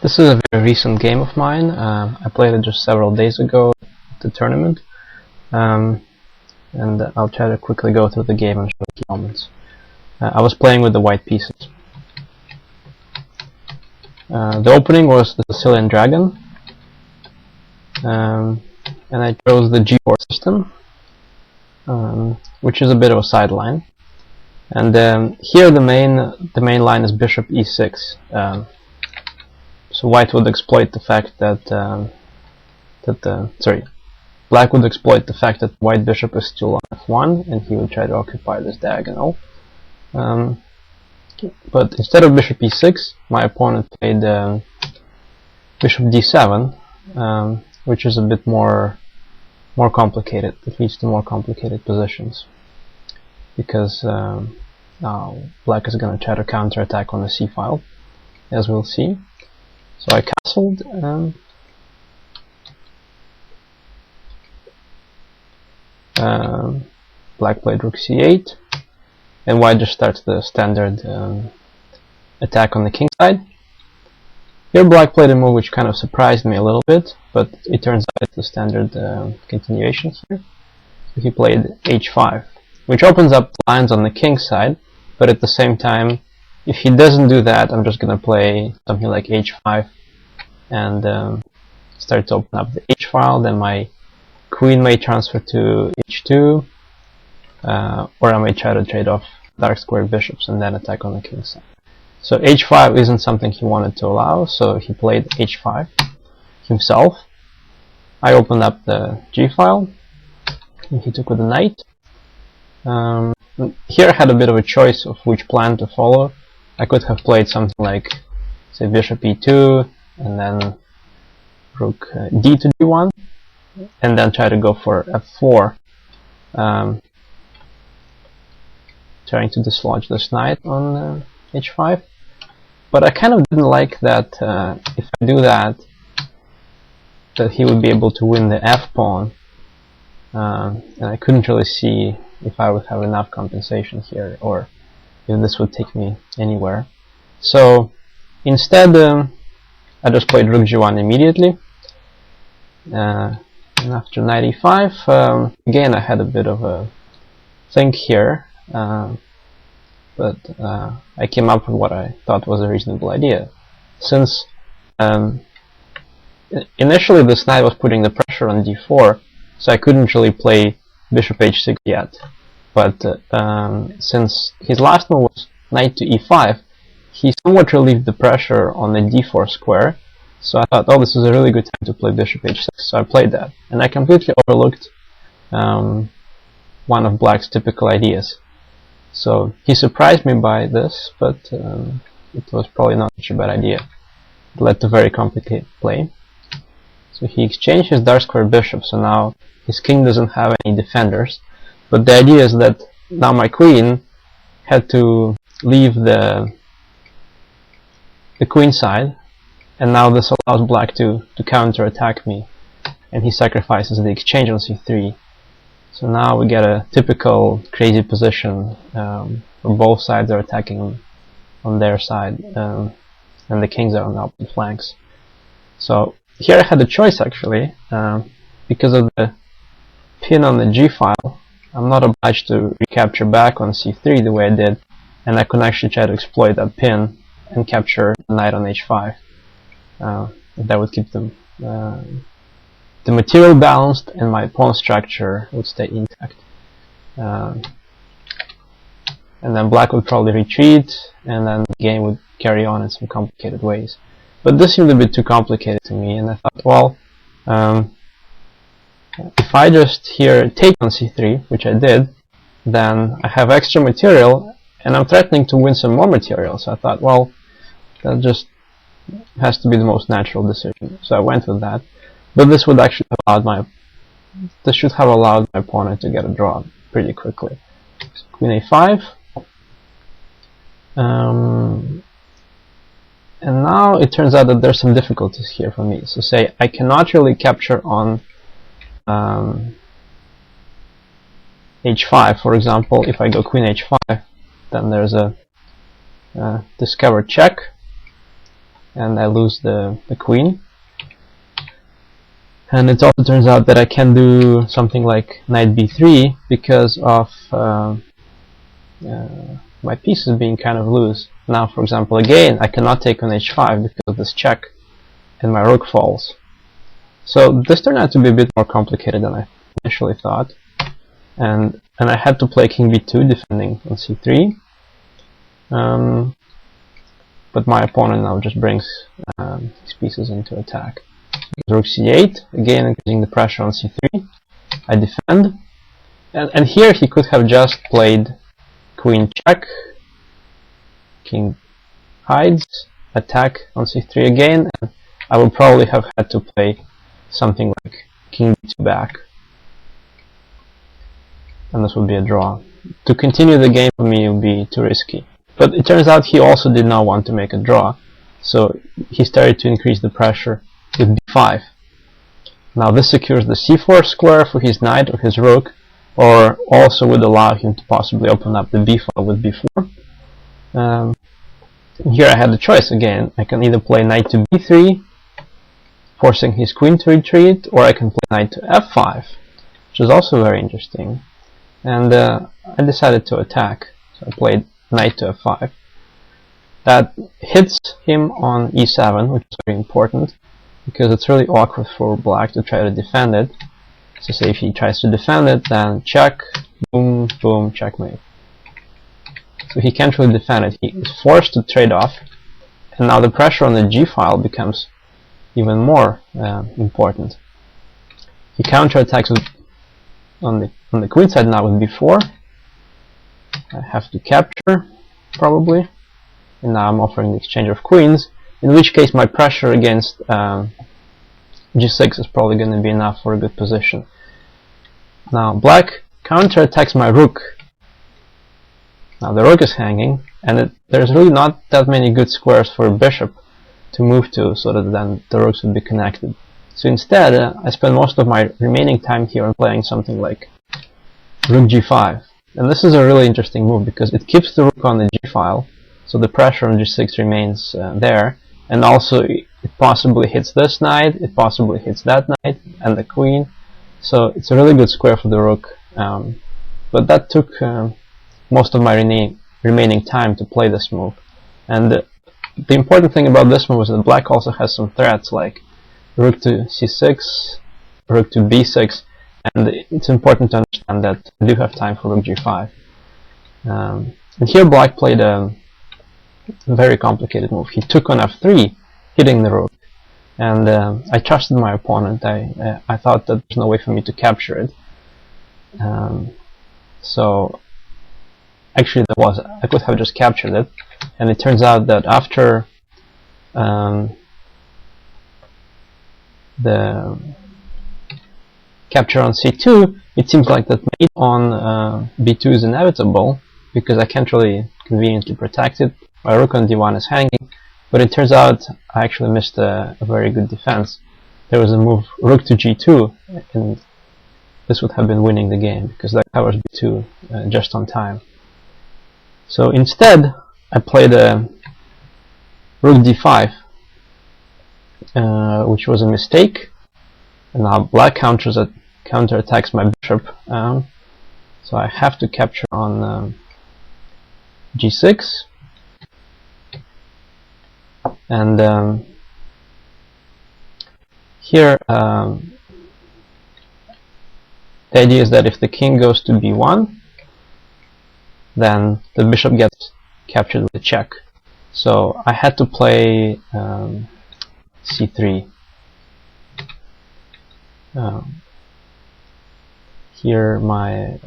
This is a very recent game of mine. I played it just several days ago at the tournament, and I'll try to quickly go through the game and show the key moments. I was playing with the white pieces. The opening was the Sicilian Dragon, and I chose the G4 system, which is a bit of a sideline. And here the main line is Bishop E6. So white would exploit the fact that black would exploit the fact that white bishop is still on f1, and he would try to occupy this diagonal. But instead of bishop e6, my opponent played bishop d7, which is a bit more complicated. It leads to more complicated positions because now black is going to try to counterattack on the c file, as we'll see. So I castled. Black played rook c8, and white just starts the standard attack on the king side. Here black played a move which kind of surprised me a little bit, but it turns out it's the standard continuation here. So he played h5, which opens up lines on the king side, but at the same time, if he doesn't do that, I'm just going to play something like h5 and start to open up the h file. Then my queen may transfer to h2, or I may try to trade off dark square bishops and then attack on the king side. So h5 isn't something he wanted to allow, so he played h5 himself. I opened up the g file, and he took with the knight. Here I had a bit of a choice of which plan to follow. I could have played something like, say, bishop e2, and then rook d to d1, and then try to go for f4, trying to dislodge this knight on h5. But I kind of didn't like that if I do that he would be able to win the f pawn, and I couldn't really see if I would have enough compensation here, or if this would take me anywhere. So instead I just played rook g1 immediately, and after knight e5, again I had a bit of a think here, but I came up with what I thought was a reasonable idea. Since initially this knight was putting the pressure on d4, so I couldn't really play bishop h6 yet. But since his last move was knight to e5, he somewhat relieved the pressure on the d4 square. So I thought, oh, this is a really good time to play bishop h6. So I played that, and I completely overlooked one of black's typical ideas. So he surprised me by this, but it was probably not such a bad idea. It led to very complicated play. So he exchanged his dark square bishop, so now his king doesn't have any defenders. But the idea is that now my queen had to leave the queen side, and now this allows black to counter-attack me, and he sacrifices the exchange on c3. So now we get a typical crazy position where both sides are attacking on their side, and the kings are on the opposite flanks. So here I had a choice actually, because of the pin on the g file. I'm not obliged to recapture back on c3 the way I did, and I could actually try to exploit that pin and capture the knight on h5. That would keep the material balanced, and my pawn structure would stay intact. And then black would probably retreat, and then the game would carry on in some complicated ways. But this seemed a bit too complicated to me, and I thought, well, if I just here take on c3, which I did, then I have extra material, and I'm threatening to win some more material. So I thought, well, that just has to be the most natural decision. So I went with that. But this would actually have allowed this should have allowed my opponent to get a draw pretty quickly. So queen a5. And now it turns out that there's some difficulties here for me. So say I cannot really capture on h5, for example. If I go queen h5, then there's a discovered check, and I lose the queen. And it also turns out that I can do something like knight b3 because of my pieces being kind of loose. Now, for example, again, I cannot take on h5 because of this check, and my rook falls. So this turned out to be a bit more complicated than I initially thought, and I had to play king b2 defending on c3. But my opponent now just brings his pieces into attack. Rook c8, again increasing the pressure on c3. I defend, and here he could have just played queen check, king hides, attack on c3 again, and I would probably have had to play something like king b2 back, and this would be a draw. To continue the game for me would be too risky. But it turns out he also did not want to make a draw, so he started to increase the pressure with b5. Now this secures the c4 square for his knight or his rook, or also would allow him to possibly open up the b file with b4. Here I had the choice again. I can either play knight to b3, forcing his queen to retreat, or I can play knight to f5, which is also very interesting. And I decided to attack, so I played knight to f5. That hits him on e7, which is very important, because it's really awkward for black to try to defend it. So say if he tries to defend it, then check, boom, boom, checkmate. So he can't really defend it. He is forced to trade off, and now the pressure on the g file becomes even more important. He counterattacks on the queen side now with b4. I have to capture, probably, and now I'm offering the exchange of queens, in which case my pressure against g6 is probably going to be enough for a good position. Now black counterattacks my rook. Now the rook is hanging, and there's really not that many good squares for a bishop to move to, so that then the rooks would be connected. So instead, I spend most of my remaining time here on playing something like rook g5. And this is a really interesting move because it keeps the rook on the g file, so the pressure on g6 remains there, and also it possibly hits this knight, it possibly hits that knight, and the queen. So it's a really good square for the rook, but that took most of my remaining time to play this move. And the important thing about this move is that black also has some threats like rook to c6, rook to b6, and it's important to understand that I do have time for rook g5. And here black played a very complicated move. He took on f3, hitting the rook, and I trusted my opponent. I thought that there's no way for me to capture it. So actually there was. I could have just captured it, and it turns out that after the capture on c2, it seems like that mate on b2 is inevitable, because I can't really conveniently protect it. My rook on d1 is hanging, but it turns out I actually missed a very good defense. There was a move rook to g2, and this would have been winning the game, because that covers b2 just on time. So instead, I played a rook d5, which was a mistake, and now black counterattacks my bishop, so I have to capture on g6, and here the idea is that if the king goes to b1, then the bishop gets captured with a check. So I had to play c3. Here my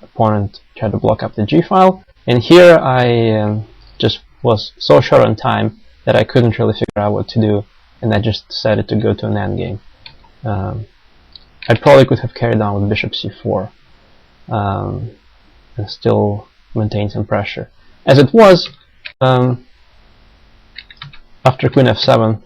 opponent tried to block up the g file, and here I just was so short on time that I couldn't really figure out what to do, and I just decided to go to an endgame. I probably could have carried on with bishop c4 and still maintain some pressure. As it was, after queen f7,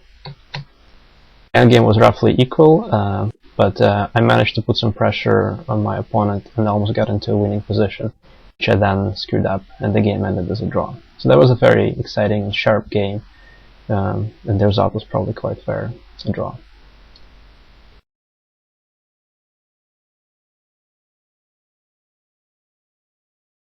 endgame was roughly equal, but I managed to put some pressure on my opponent and almost got into a winning position. which I then screwed up, and the game ended as a draw. So that was a very exciting, sharp game, and the result was probably quite fair. It's a draw.